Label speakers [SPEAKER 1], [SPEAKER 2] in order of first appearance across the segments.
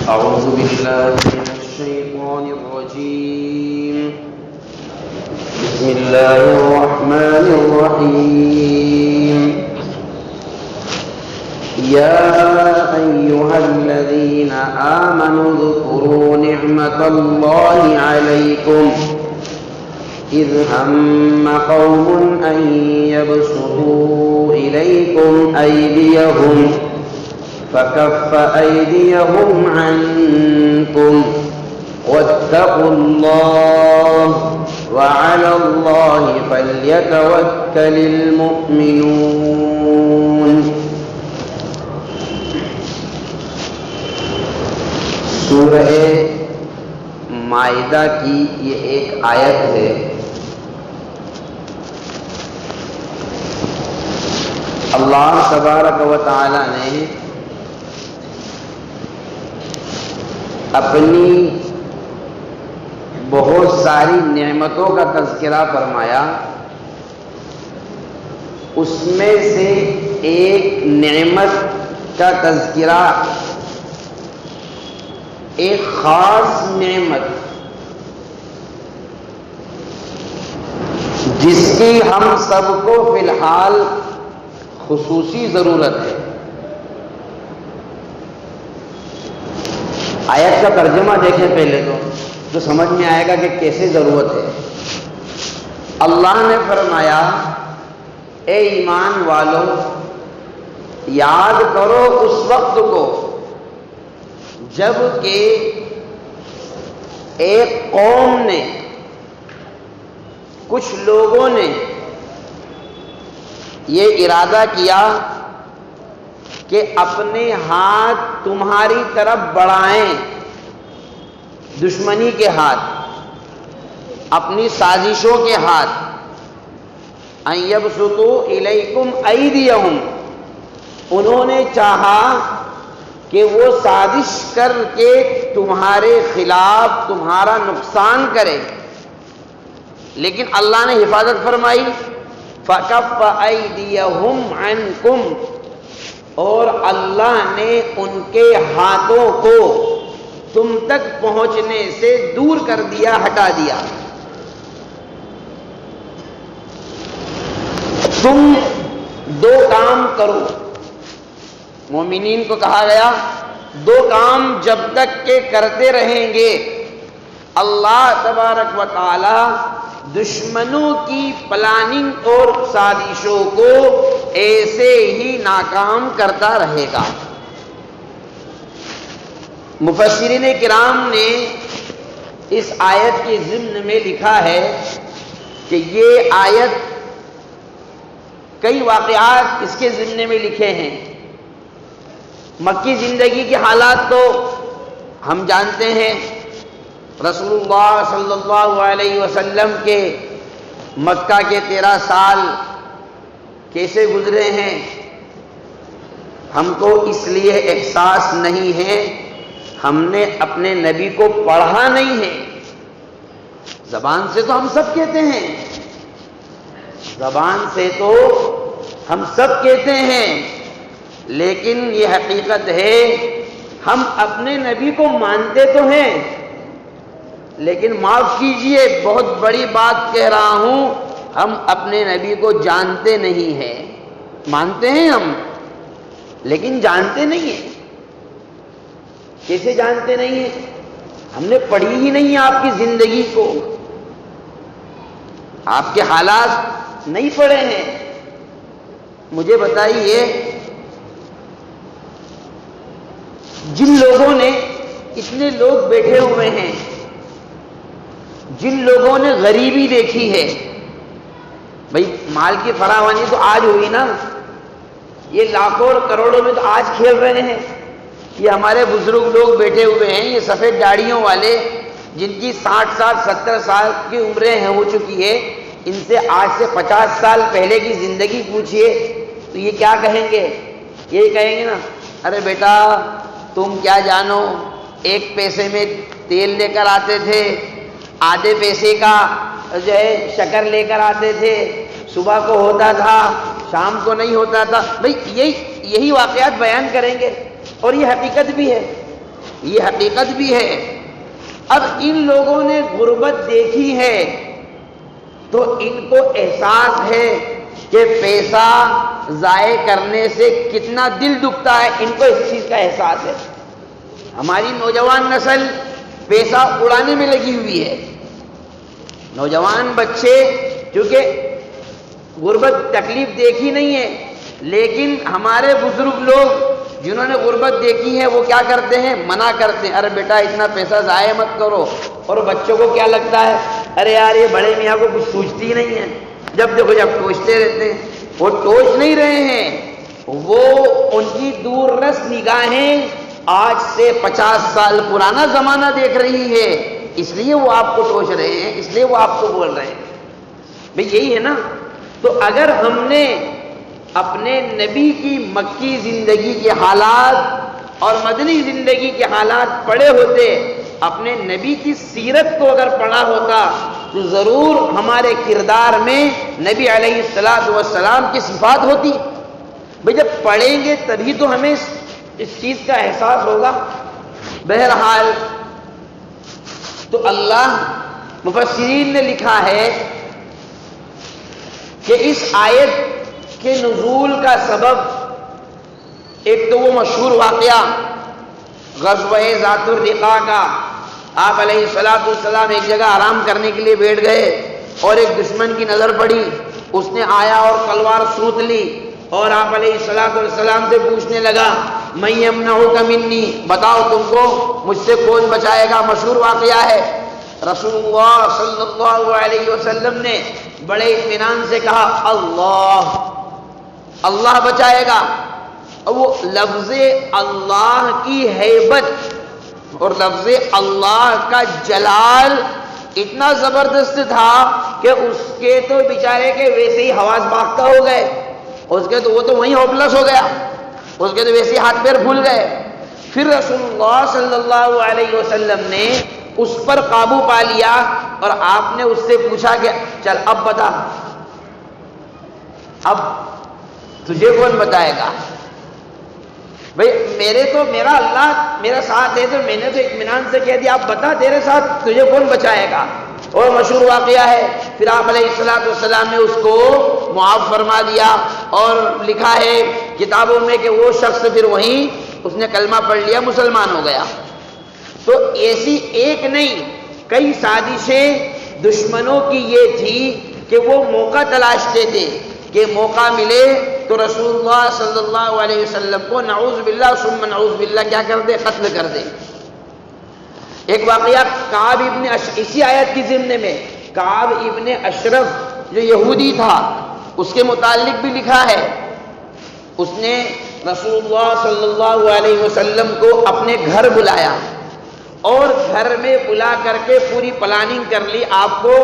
[SPEAKER 1] أعوذ بالله من الشيطان الرجيم. بسم الله الرحمن الرحيم. يا أيها الذين آمنوا اذكروا نعمة الله عليكم إذ هم قوم أن يبسطوا إليكم أيديهم فكف أيديهم عنكم واتقوا الله وعلى الله فليتوكل المؤمنون. سورہ مائدہ کی یہ ایک آیت ہے. اللہ تبارک و تعالی نے اپنی بہت ساری نعمتوں کا تذکرہ فرمایا. اس میں سے ایک نعمت کا تذکرہ، ایک خاص نعمت جس کی ہم سب کو فی الحال خصوصی ضرورت ہے. آیت کا ترجمہ دیکھیں پہلے تو سمجھ میں آئے گا کہ کیسے ضرورت ہے. اللہ نے فرمایا، اے ایمان والو، یاد کرو اس وقت کو جب کہ ایک قوم نے، کچھ لوگوں نے یہ ارادہ کیا کہ اپنے ہاتھ تمہاری طرف بڑھائیں، دشمنی کے ہاتھ، اپنی سازشوں کے ہاتھ. ان یبسطوا الیکم ایدیہم، انہوں نے چاہا کہ وہ سازش کر کے تمہارے خلاف تمہارا نقصان کرے، لیکن اللہ نے حفاظت فرمائی. فَكَفَّ أَيْدِيَهُمْ عَنْكُمْ، اور اللہ نے ان کے ہاتھوں کو تم تک پہنچنے سے دور کر دیا، ہٹا دیا. تم دو کام کرو. مومنین کو کہا گیا دو کام جب تک کہ کرتے رہیں گے اللہ تبارک و تعالی دشمنوں کی پلاننگ اور سازشوں کو ایسے ہی ناکام کرتا رہے گا. مفسرین کرام نے اس آیت کے ضمن میں لکھا ہے کہ یہ آیت، کئی واقعات اس کے ضمن میں لکھے ہیں. مکی زندگی کے حالات تو ہم جانتے ہیں. رسول اللہ صلی اللہ علیہ وسلم کے مکہ کے 13 سال کیسے گزرے ہیں ہم کو اس لیے احساس نہیں ہے، ہم نے اپنے نبی کو پڑھا نہیں ہے. زبان سے تو ہم سب کہتے ہیں، زبان سے تو ہم سب کہتے ہیں، لیکن یہ حقیقت ہے ہم اپنے نبی کو مانتے تو ہیں، لیکن معاف کیجئے بہت بڑی بات کہہ رہا ہوں، ہم اپنے نبی کو جانتے نہیں ہیں. مانتے ہیں ہم لیکن جانتے نہیں ہیں. کیسے جانتے نہیں ہیں؟ ہم نے پڑھی ہی نہیں آپ کی زندگی کو، آپ کے حالات نہیں پڑھے ہیں. مجھے بتائیے، جن لوگوں نے، اتنے لوگ بیٹھے ہوئے ہیں جن لوگوں نے غریبی دیکھی ہے، بھئی مال کی فراوانی تو آج ہوئی نا، یہ لاکھوں اور کروڑوں میں تو آج کھیل رہے ہیں. یہ ہمارے بزرگ لوگ بیٹھے ہوئے ہیں، یہ سفید داڑھیوں والے جن کی 60 سال 70 سال کی عمریں ہو چکی ہے، ان سے آج سے 50 سال پہلے کی زندگی پوچھئے تو یہ کیا کہیں گے؟ یہی کہیں گے نا، ارے بیٹا تم کیا جانو، 1 پیسے میں تیل لے کر آتے تھے، آدھے پیسے کا جو ہے شکر لے کر آتے تھے، صبح کو ہوتا تھا، شام کو نہیں ہوتا تھا. بھئی یہی واقعات بیان کریں گے، اور یہ حقیقت بھی ہے. یہ حقیقت بھی ہے۔ اب ان لوگوں نے غربت دیکھی ہے تو ان کو احساس ہے کہ پیسہ ضائع کرنے سے کتنا دل دکھتا ہے، ان کو اس چیز کا احساس ہے۔ ہماری نوجوان نسل پیسہ اڑانے میں لگی ہوئی ہے۔ نوجوان بچے کیونکہ غربت تکلیف دیکھی نہیں ہے، لیکن ہمارے بزرگ لوگ جنہوں نے غربت دیکھی ہے وہ کیا کرتے ہیں؟ منع کرتے ہیں، ارے بیٹا اتنا پیسہ ضائع مت کرو۔ اور بچوں کو کیا لگتا ہے؟ ارے یار یہ بڑے میاں کو کچھ سوچتی نہیں ہے، جب دیکھو جب ٹوچتے رہتے ہیں۔ وہ ٹوچ نہیں رہے ہیں، وہ ان کی دور رس نگاہیں آج سے 50 سال پرانا زمانہ دیکھ رہی ہے، اس لیے وہ آپ کو ٹوچ رہے ہیں، اس لیے وہ آپ کو بول رہے ہیں۔ بھئی یہی ہے نا؟ تو اگر ہم نے اپنے نبی کی مکی زندگی کے حالات اور مدنی زندگی کے حالات پڑھے ہوتے، اپنے نبی کی سیرت کو اگر پڑھا ہوتا تو ضرور ہمارے کردار میں نبی علیہ السلام کی صفات ہوتی۔ بھئی جب پڑھیں گے تبھی تو ہمیں اس چیز کا احساس ہوگا۔ بہرحال تو اللہ مفسرین نے لکھا ہے کہ اس آیت کے نزول کا سبب ایک تو وہ مشہور واقعہ غزوہ ذات الرقاع کا، آپ علیہ السلام ایک جگہ آرام کرنے کے لیے بیٹھ گئے اور ایک دشمن کی نظر پڑی، اس نے آیا اور تلوار سوت لی اور آپ علیہ السلام سے پوچھنے لگا من یمنعک منی، بتاؤ تم کو مجھ سے کون بچائے گا؟ مشہور واقعہ ہے۔ رسول اللہ صلی اللہ علیہ وسلم نے بڑے اطمینان سے کہا اللہ، اللہ بچائے گا۔ اور وہ لفظ اللہ کی ہیبت اور لفظ اللہ کا جلال اتنا زبردست تھا کہ اس کے تو بیچارے کے ویسے ہی حواس باختہ ہو گئے، اس کے تو وہ تو وہیں ہوپلس ہو گیا، اس کے تو ویسے ہی ہاتھ پیر پھول گئے۔ پھر رسول اللہ صلی اللہ علیہ وسلم نے اس پر قابو پا لیا اور آپ نے اس سے پوچھا کہ چل اب بتا، اب تجھے کون بتائے گا؟ بھئی میرا اللہ میرا ساتھ ہے تو میں نے تو اطمینان سے کہہ دیا، اب بتا تیرے ساتھ تجھے کون بچائے گا؟ اور مشہور واقعہ ہے، پھر آپ علیہ السلام نے اس کو معاف فرما دیا اور لکھا ہے کتابوں میں کہ وہ شخص پھر وہیں اس نے کلمہ پڑھ لیا، مسلمان ہو گیا۔ تو ایسی ایک نہیں کئی سازشیں دشمنوں کی یہ تھی کہ وہ موقع تلاشتے تھے کہ موقع ملے تو رسول اللہ صلی اللہ علیہ وسلم کو نعوذ باللہ ثم نعوذ باللہ کیا کر دے؟ قتل کر دے۔ ایک واقعہ کعب ابن اسی آیت کی ضمن میں کعب ابن اشرف جو یہودی تھا اس کے متعلق بھی لکھا ہے، اس نے رسول اللہ صلی اللہ علیہ وسلم کو اپنے گھر بلایا اور گھر میں بلا کر کے پوری پلاننگ کر لی آپ کو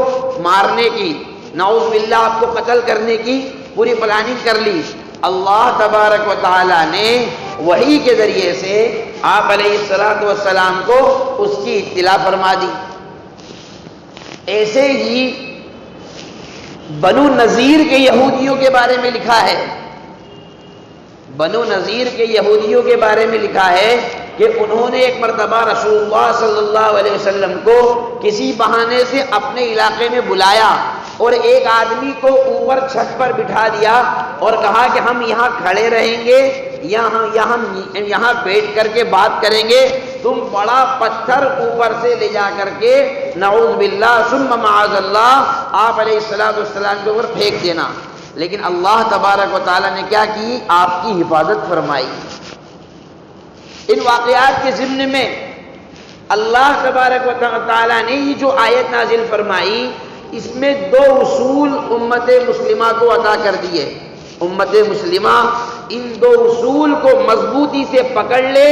[SPEAKER 1] مارنے کی، نعوذ باللہ آپ کو قتل کرنے کی پوری پلاننگ کر لی۔ اللہ تبارک و تعالی نے وحی کے ذریعے سے آپ علیہ السلام کو اس کی اطلاع فرما دی۔ ایسے ہی بنو نذیر کے یہودیوں کے بارے میں لکھا ہے، بنو نذیر کے یہودیوں کے بارے میں لکھا ہے کہ انہوں نے ایک مرتبہ رسول اللہ صلی اللہ علیہ وسلم کو کسی بہانے سے اپنے علاقے میں بلایا اور ایک آدمی کو اوپر چھت پر بٹھا دیا اور کہا کہ ہم یہاں کھڑے رہیں گے، یہاں بیٹھ کر کے بات کریں گے، تم بڑا پتھر اوپر سے لے جا کر کے نعوذ باللہ ثم معاذ اللہ آپ علیہ السلام کے اوپر پھینک دینا۔ لیکن اللہ تبارک و تعالیٰ نے کیا کی؟ آپ کی حفاظت فرمائی۔ ان واقعات کے ضمن میں اللہ تبارک و تعالیٰ نے یہ جو آیت نازل فرمائی اس میں دو اصول امت مسلمہ کو عطا کر دیے۔ امت مسلمہ ان دو اصول کو مضبوطی سے پکڑ لے،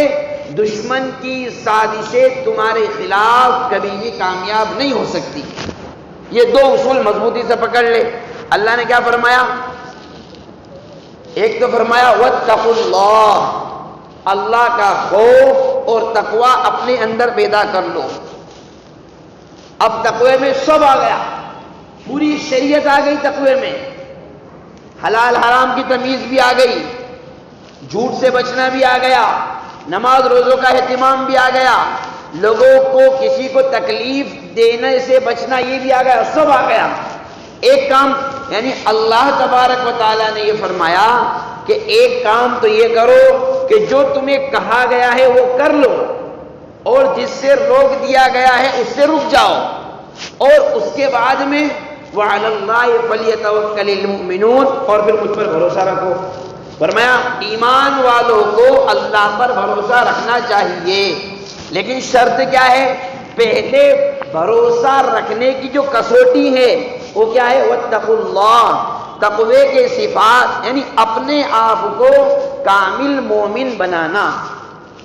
[SPEAKER 1] دشمن کی سازشیں تمہارے خلاف کبھی بھی کامیاب نہیں ہو سکتی۔ یہ دو اصول مضبوطی سے پکڑ لے۔ اللہ نے کیا فرمایا؟ ایک تو فرمایا واتقوا اللہ، اللہ کا خوف اور تقوی اپنے اندر پیدا کر لو۔ اب تقوی میں سب آ گیا، پوری شریعت آ گئی تقوی میں، حلال حرام کی تمیز بھی آ گئی، جھوٹ سے بچنا بھی آ گیا، نماز روزوں کا اہتمام بھی آ گیا، لوگوں کو کسی کو تکلیف دینے سے بچنا یہ بھی آ گیا، سب آ گیا۔ ایک کام یعنی اللہ تبارک و تعالیٰ نے یہ فرمایا کہ ایک کام تو یہ کرو کہ جو تمہیں کہا گیا ہے وہ کر لو، اور جس سے روک دیا گیا ہے اس سے رک جاؤ، اور اس کے بعد میں وَعَلَى اللَّهِ فَلْيَتَوَكَّلِ الْمُؤْمِنُونَ، اور پھر مجھ پر بھروسہ رکھو۔ فرمایا ایمان والوں کو اللہ پر بھروسہ رکھنا چاہیے، لیکن شرط کیا ہے؟ پہلے بھروسہ رکھنے کی جو کسوٹی ہے وہ کیا ہے؟ وَاتَّقُوا اللَّهَ، تقوی کے صفات، یعنی اپنے آپ کو کامل مومن بنانا۔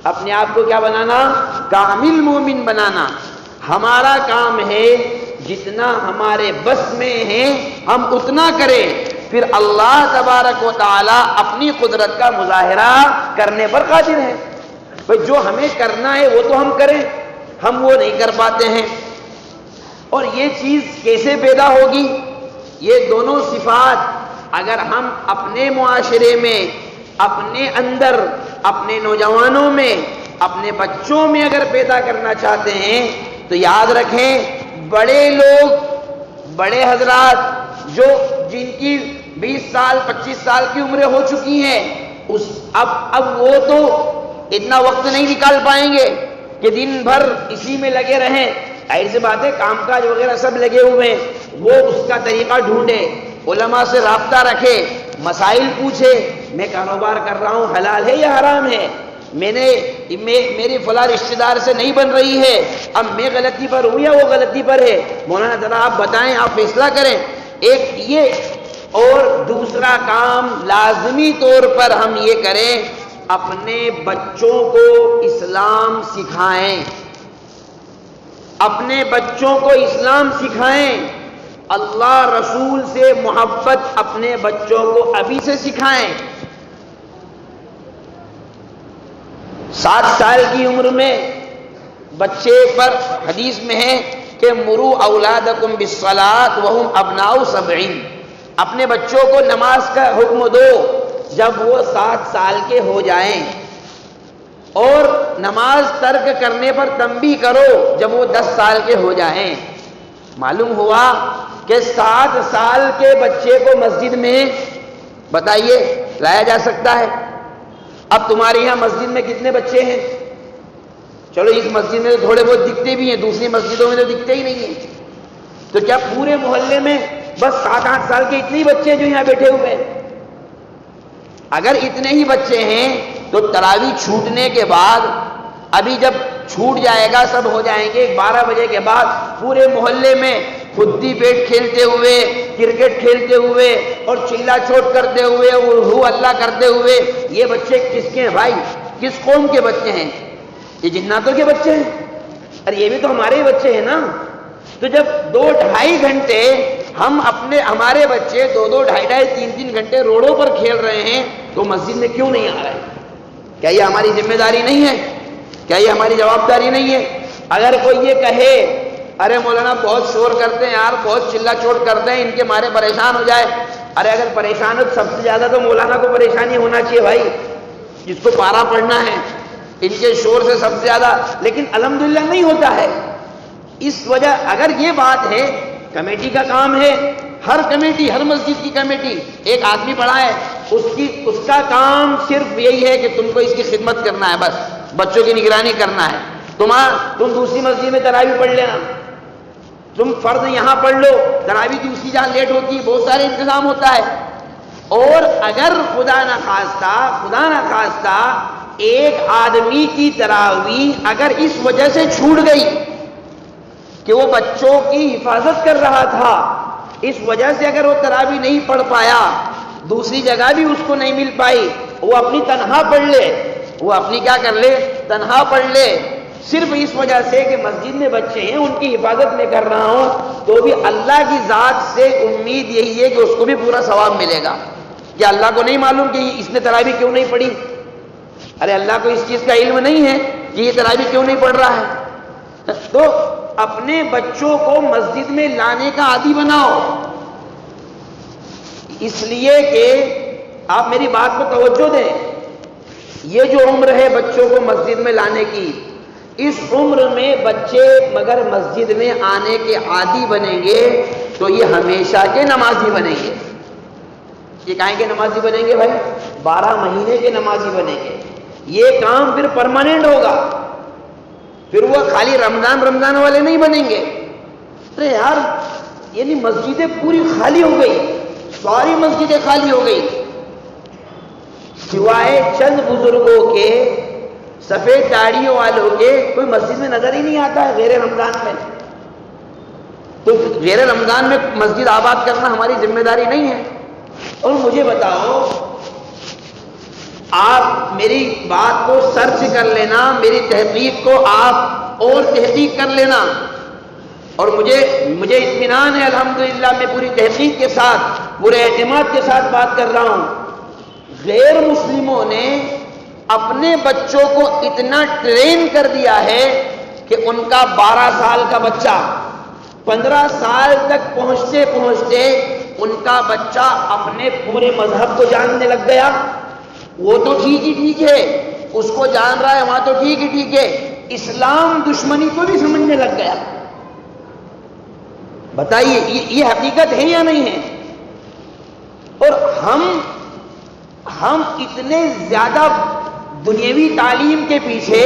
[SPEAKER 1] اپنے آپ کو کیا بنانا؟ کامل مومن بنانا۔ ہمارا کام ہے جتنا ہمارے بس میں ہے ہم اتنا کریں، پھر اللہ تبارک و تعالی اپنی قدرت کا مظاہرہ کرنے پر قادر ہے۔ بھئی جو ہمیں کرنا ہے وہ تو ہم کریں، ہم وہ نہیں کر پاتے ہیں۔ اور یہ چیز کیسے پیدا ہوگی؟ یہ دونوں صفات اگر ہم اپنے معاشرے میں، اپنے اندر، اپنے نوجوانوں میں، اپنے بچوں میں اگر پیدا کرنا چاہتے ہیں تو یاد رکھیں، بڑے لوگ، بڑے حضرات جو جن کی 20 سال 25 سال کی عمریں ہو چکی ہیں، اب وہ تو اتنا وقت نہیں نکال پائیں گے کہ دن بھر اسی میں لگے رہیں۔ ایسی بات ہے، کام کاج وغیرہ سب لگے ہوئے ہیں، وہ اس کا طریقہ ڈھونڈے، علماء سے رابطہ رکھے، مسائل پوچھے، میں کاروبار کر رہا ہوں، حلال ہے یا حرام ہے، میری فلاں رشتہ دار سے نہیں بن رہی ہے، اب میں غلطی پر ہوں یا وہ غلطی پر ہے، مولانا ذرا آپ بتائیں، آپ فیصلہ کریں۔ ایک یہ، اور دوسرا کام لازمی طور پر ہم یہ کریں، اپنے بچوں کو اسلام سکھائیں، اپنے بچوں کو اسلام سکھائیں، اللہ رسول سے محبت اپنے بچوں کو ابھی سے سکھائیں۔ 7 سال کی عمر میں بچے پر حدیث میں ہے کہ مرو اولادکم بالصلاۃ وہم ابناء 7، اپنے بچوں کو نماز کا حکم دو جب وہ 7 سال کے ہو جائیں، اور نماز ترک کرنے پر تنبیہ کرو جب وہ 10 سال کے ہو جائیں۔ معلوم ہوا کہ 7 سال کے بچے کو مسجد میں بتائیے لایا جا سکتا ہے۔ اب تمہارے یہاں مسجد میں کتنے بچے ہیں؟ چلو اس مسجد میں تو تھوڑے بہت دکھتے بھی ہیں، دوسری مسجدوں میں تو دکھتے ہی نہیں ہیں، تو کیا پورے محلے میں بس 7-8 سال کے اتنے ہی بچے ہیں جو یہاں بیٹھے ہوئے ہیں؟ اگر اتنے ہی بچے ہیں تو تراویح چھوٹنے کے بعد، ابھی جب چھوٹ جائے گا، سب ہو جائیں گے 12 بجے کے بعد، پورے محلے میں خودی بیٹ کھیلتے ہوئے، کرکٹ کھیلتے ہوئے، اور چلا چوٹ کرتے ہوئے، ہو اللہ کرتے ہوئے، یہ بچے کس کے ہیں بھائی؟ کس قوم کے بچے ہیں؟ یہ جناتوں کے بچے ہیں؟ ارے یہ بھی تو ہمارے ہی بچے ہیں نا۔ تو جب 2-2.5 گھنٹے ہمارے بچے 2-2, 2.5, 3-3 گھنٹے روڈوں پر کھیل رہے ہیں تو مسجد میں کیوں نہیں آ رہے؟ کیا یہ ہماری ذمہ داری نہیں ہے؟ کیا یہ ہماری جوابداری نہیں ہے؟ اگر کوئی یہ کہے ارے مولانا بہت شور کرتے ہیں یار، بہت چلا چوٹ کرتے ہیں، ان کے مارے پریشان ہو جائے، ارے اگر پریشان ہو سب سے زیادہ تو مولانا کو پریشانی ہونا چاہیے بھائی، جس کو پارا پڑھنا ہے، ان کے شور سے سب سے زیادہ، لیکن الحمدللہ نہیں ہوتا ہے۔ اس وجہ اگر یہ بات ہے، کمیٹی کا کام ہے، ہر کمیٹی، ہر مسجد کی کمیٹی ایک آدمی پڑھا ہے، اس کا کام صرف یہی ہے کہ تم کو اس کی خدمت کرنا ہے، بس بچوں کی نگرانی کرنا ہے۔ تم دوسری مسجد میں تراویح پڑھ لینا، تم فرض یہاں پڑھ لو، تراویح کی اسی جہاں لیٹ ہوتی ہے، بہت سارے انتظام ہوتا ہے۔ اور اگر خدا نخواستہ ایک آدمی کی تراویح اگر اس وجہ سے چھوٹ گئی کہ وہ بچوں کی حفاظت کر رہا تھا، اس وجہ سے اگر وہ تراویح نہیں پڑھ پایا، دوسری جگہ بھی اس کو نہیں مل پائی، وہ اپنی تنہا پڑھ لے، وہ اپنی کیا کر لے؟ تنہا پڑھ لے، صرف اس وجہ سے کہ مسجد میں بچے ہیں، ان کی حفاظت میں کر رہا ہوں، تو بھی اللہ کی ذات سے امید یہی ہے کہ اس کو بھی پورا ثواب ملے گا۔ کیا اللہ کو نہیں معلوم کہ اس نے تراویح کیوں نہیں پڑھی؟ ارے اللہ کو اس چیز کا علم نہیں ہے کہ یہ تراویح کیوں نہیں پڑھ رہا ہے؟ تو اپنے بچوں کو مسجد میں لانے کا عادی بناؤ، اس لیے کہ آپ میری بات کو توجہ دیں، یہ جو عمر ہے بچوں کو مسجد میں لانے کی، اس عمر میں بچے مگر مسجد میں آنے کے عادی بنیں گے تو یہ ہمیشہ کے نمازی بنیں گے۔ یہ کہیں کے نمازی بنیں گے بھائی؟ 12 مہینے کے نمازی بنیں گے۔ یہ کام پھر پرماننٹ ہوگا، پھر وہ خالی رمضان والے نہیں بنیں گے۔ ارے یار، یعنی مسجدیں پوری خالی ہو گئی، ساری مسجدیں خالی ہو گئی، سوائے چند بزرگوں کے، سفید داڑھیوں والوں کے، کوئی مسجد میں نظر ہی نہیں آتا ہے غیر رمضان میں۔ تو غیر رمضان میں مسجد آباد کرنا ہماری ذمہ داری نہیں ہے؟ اور مجھے بتاؤ، آپ میری بات کو سرچ کر لینا، میری تحقیق کو آپ اور تحقیق کر لینا، اور مجھے اطمینان ہے الحمدللہ، میں پوری تحقیق کے ساتھ، پورے اعتماد کے ساتھ بات کر رہا ہوں۔ غیر مسلموں نے اپنے بچوں کو اتنا ٹرین کر دیا ہے کہ ان کا 12 سال کا بچہ 15 سال تک پہنچتے پہنچتے ان کا بچہ اپنے پورے مذہب کو جاننے لگ گیا۔ وہ تو ٹھیک ہے، اس کو جان رہا ہے، وہاں تو ٹھیک ہے، اسلام دشمنی کو بھی سمجھنے لگ گیا۔ بتائیے یہ حقیقت ہے یا نہیں ہے؟ اور ہم اتنے زیادہ دنیاوی تعلیم کے پیچھے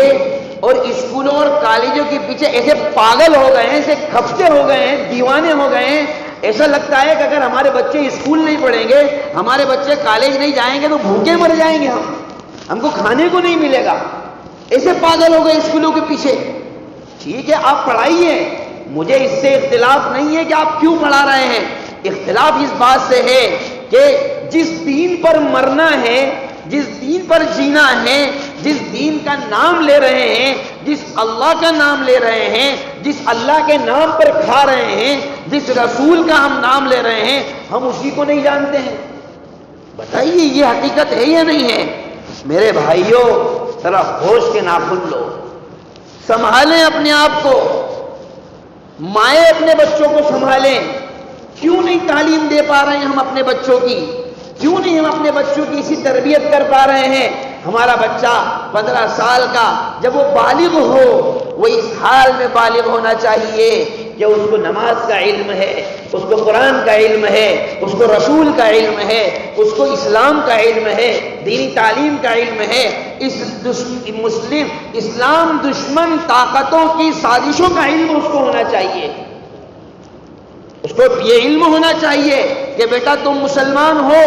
[SPEAKER 1] اور اسکولوں اور کالجوں کے پیچھے ایسے پاگل ہو گئے ہیں، ایسے کھپتے ہو گئے ہیں، دیوانے ہو گئے ہیں، ایسا لگتا ہے کہ اگر ہمارے بچے اسکول نہیں پڑھیں گے، ہمارے بچے کالج نہیں جائیں گے تو بھوکے مر جائیں گے، ہم کو کھانے کو نہیں ملے گا۔ ایسے پاگل ہو گئے اسکولوں کے پیچھے۔ ٹھیک ہے، آپ پڑھائیے، مجھے اس سے اختلاف نہیں ہے کہ آپ کیوں پڑھا رہے ہیں، اختلاف اس بات سے ہے کہ جس دین پر مرنا ہے، جس دین پر جینا ہے، جس دین کا نام لے رہے ہیں، جس اللہ کا نام لے رہے ہیں، جس اللہ کے نام پر کھا رہے ہیں، جس رسول کا ہم نام لے رہے ہیں، ہم اسی کو نہیں جانتے ہیں۔ بتائیے یہ حقیقت ہے یا نہیں ہے؟ میرے بھائیوں، ذرا ہوش کے ناخن لو، سنبھالیں اپنے آپ کو، مائیں اپنے بچوں کو سنبھالیں۔ کیوں نہیں تعلیم دے پا رہے ہیں ہم اپنے بچوں کی؟ کیوں نہیں ہم اپنے بچوں کی اسی تربیت کر پا رہے ہیں؟ ہمارا بچہ 15 سال کا جب وہ بالغ ہو، وہ اس حال میں بالغ ہونا چاہیے کہ اس کو نماز کا علم ہے، اس کو قرآن کا علم ہے، اس کو رسول کا علم ہے، اس کو اسلام کا علم ہے، دینی تعلیم کا علم ہے، اسلام دشمن طاقتوں کی سازشوں کا علم اس کو ہونا چاہیے۔ اس کو یہ علم ہونا چاہیے کہ بیٹا تم مسلمان ہو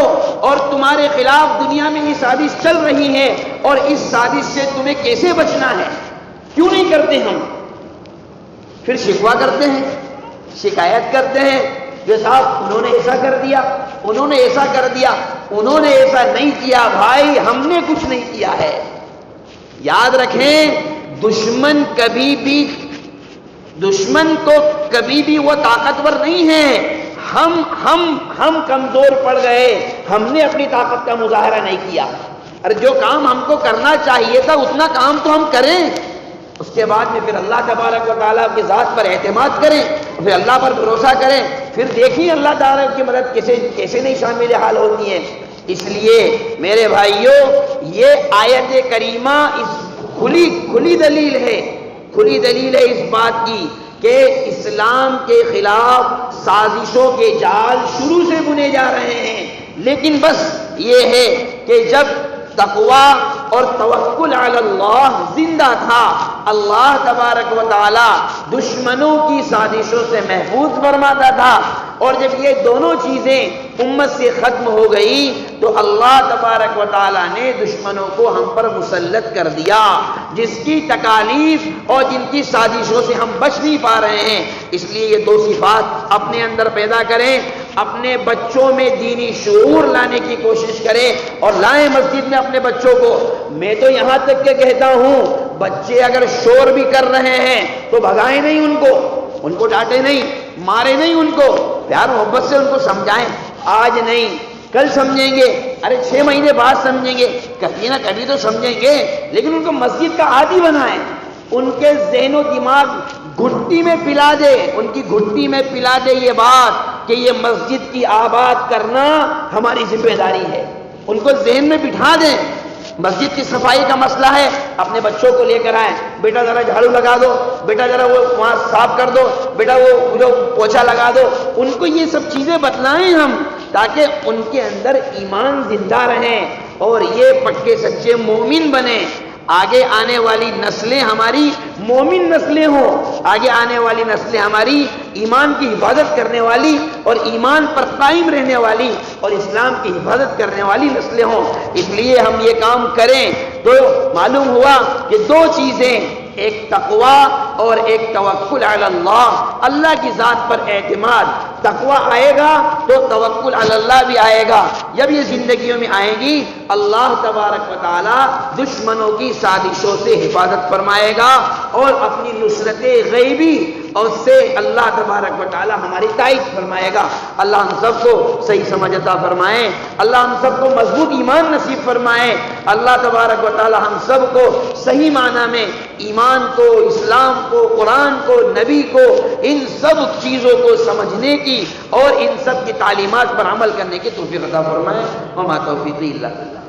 [SPEAKER 1] اور تمہارے خلاف دنیا میں یہ سازش چل رہی ہے، اور اس سازش سے تمہیں کیسے بچنا ہے۔ کیوں نہیں کرتے ہم؟ پھر شکوہ کرتے ہیں، شکایت کرتے ہیں کہ صاحب انہوں نے ایسا کر دیا، انہوں نے ایسا کر دیا، انہوں نے ایسا نہیں کیا۔ بھائی ہم نے کچھ نہیں کیا ہے۔ یاد رکھیں، دشمن کو کبھی بھی وہ طاقتور نہیں ہے۔ ہم کمزور پڑ گئے، ہم نے اپنی طاقت کا مظاہرہ نہیں کیا۔ اور جو کام ہم کو کرنا چاہیے تھا اتنا کام تو ہم کریں، اس کے بعد میں پھر اللہ تبارک و تعالیٰ کی ذات پر اعتماد کریں، پھر اللہ پر بھروسہ کریں، پھر دیکھیں اللہ تعالیٰ کی مدد کیسے نہیں شامل حال ہوتی ہے۔ اس لیے میرے بھائیوں، یہ آیت کریمہ اس کھلی دلیل ہے اس بات کی کہ اسلام کے خلاف سازشوں کے جال شروع سے بنے جا رہے ہیں۔ لیکن بس یہ ہے کہ جب تقوی اور توکل علی اللہ زندہ تھا، اللہ تبارک و تعالی دشمنوں کی سازشوں سے محفوظ فرماتا تھا، اور جب یہ دونوں چیزیں امت سے ختم ہو گئی تو اللہ تبارک و تعالی نے دشمنوں کو ہم پر مسلط کر دیا، جس کی تکالیف اور جن کی سازشوں سے ہم بچ نہیں پا رہے ہیں۔ اس لیے یہ دو صفات اپنے اندر پیدا کریں، اپنے بچوں میں دینی شعور لانے کی کوشش کریں، اور لائیں مسجد میں اپنے بچوں کو۔ میں تو یہاں تک کہ کہتا ہوں، بچے اگر شور بھی کر رہے ہیں تو بھگائیں نہیں ان کو ڈانٹے نہیں، مارے نہیں، ان کو پیار محبت سے ان کو سمجھائیں۔ آج نہیں کل سمجھیں گے، ارے 6 مہینے بعد سمجھیں گے، کبھی نہ کبھی تو سمجھیں گے، لیکن ان کو مسجد کا عادی بنائیں۔ ان کے ذہن و دماغ گھٹی میں پلا دے، ان کی گھٹی میں پلا دے یہ بات کہ یہ مسجد کی آباد کرنا ہماری ذمہ داری ہے۔ ان کو ذہن میں بٹھا دیں مسجد کی صفائی کا مسئلہ ہے، اپنے بچوں کو لے کر آئیں، بیٹا ذرا جھاڑو لگا دو، بیٹا ذرا وہ وہاں صاف کر دو، بیٹا وہ جو پوچھا لگا دو، ان کو یہ سب چیزیں بتلائیں ہم، تاکہ ان کے اندر ایمان زندہ رہیں اور یہ پکے سچے مومن بنیں، آگے آنے والی نسلیں ہماری مومن نسلیں ہوں، آگے آنے والی نسلیں ہماری ایمان کی حفاظت کرنے والی اور ایمان پر قائم رہنے والی اور اسلام کی حفاظت کرنے والی نسلیں ہوں۔ اس لیے ہم یہ کام کریں تو معلوم ہوا کہ دو چیزیں، ایک تقوی اور ایک توکل علی اللہ، اللہ کی ذات پر اعتماد۔ تقوی آئے گا تو توکل علی اللہ بھی آئے گا، جب یہ زندگیوں میں آئیں گی اللہ تبارک و تعالی دشمنوں کی سازشوں سے حفاظت فرمائے گا اور اپنی نصرت غیبی اور اس سے اللہ تبارک و تعالی ہماری تائید فرمائے گا۔ اللہ ہم سب کو صحیح سمجھ عطا فرمائے، اللہ ہم سب کو مضبوط ایمان نصیب فرمائے، اللہ تبارک و تعالی ہم سب کو صحیح معنی میں ایمان کو، اسلام کو، قرآن کو، نبی کو، ان سب چیزوں کو سمجھنے کی اور ان سب کی تعلیمات پر عمل کرنے کی توفیق عطا فرمائے۔ وما توفیقی الا باللہ۔